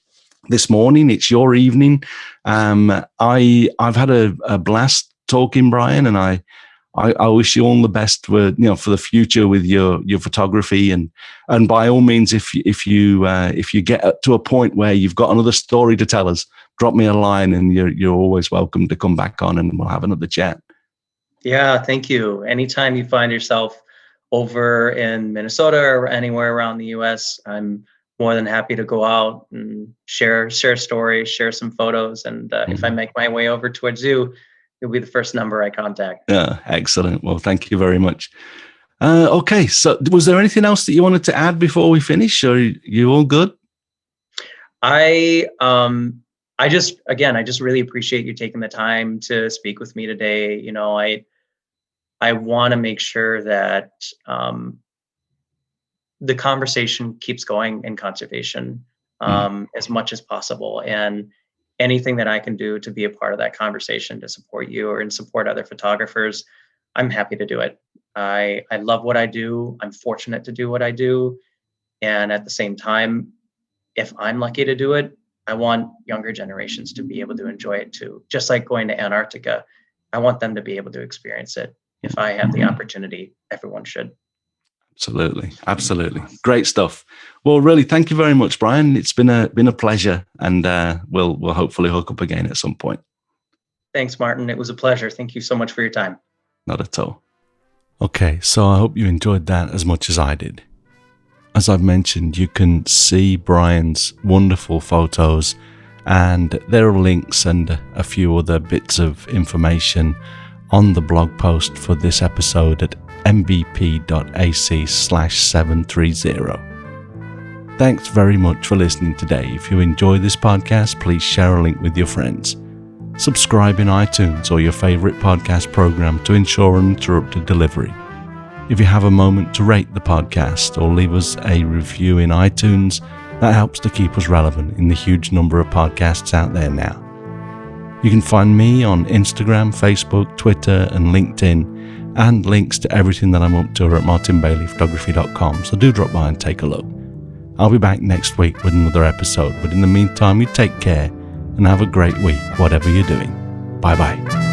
this morning, it's your evening. I've had a blast talking, Brian, and I wish you all the best for the future with your photography, and by all means, if you get to a point where you've got another story to tell us, drop me a line, and you're always welcome to come back on, and we'll have another chat. Yeah, thank you. Anytime you find yourself over in Minnesota or anywhere around the US, I'm more than happy to go out and share stories, share some photos. And if I make my way over towards you, you'll be the first number I contact. Yeah, excellent. Well, thank you very much. Okay, so was there anything else that you wanted to add before we finish, or are you all good? I just really appreciate you taking the time to speak with me today. I want to make sure that the conversation keeps going in conservation as much as possible. And anything that I can do to be a part of that conversation to support you or and support other photographers, I'm happy to do it. I love what I do. I'm fortunate to do what I do. And at the same time, if I'm lucky to do it, I want younger generations to be able to enjoy it too. Just like going to Antarctica, I want them to be able to experience it. If I have the opportunity, everyone should. Absolutely. Great stuff. Well, really, thank you very much, Brian. It's been a pleasure, and we'll hopefully hook up again at some point. Thanks, Martin. It was a pleasure. Thank you so much for your time. Not at all. Okay, so I hope you enjoyed that as much as I did. As I've mentioned, you can see Brian's wonderful photos, and there are links and a few other bits of information on the blog post for this episode at mbp.ac/730. Thanks very much for listening today. If you enjoy this podcast, please share a link with your friends. Subscribe in iTunes or your favorite podcast program to ensure uninterrupted delivery. If you have a moment to rate the podcast or leave us a review in iTunes, that helps to keep us relevant in the huge number of podcasts out there now. You can find me on Instagram, Facebook, Twitter, and LinkedIn, and links to everything that I'm up to are at martinbaileyphotography.com, so do drop by and take a look. I'll be back next week with another episode, but in the meantime, you take care and have a great week, whatever you're doing. Bye-bye.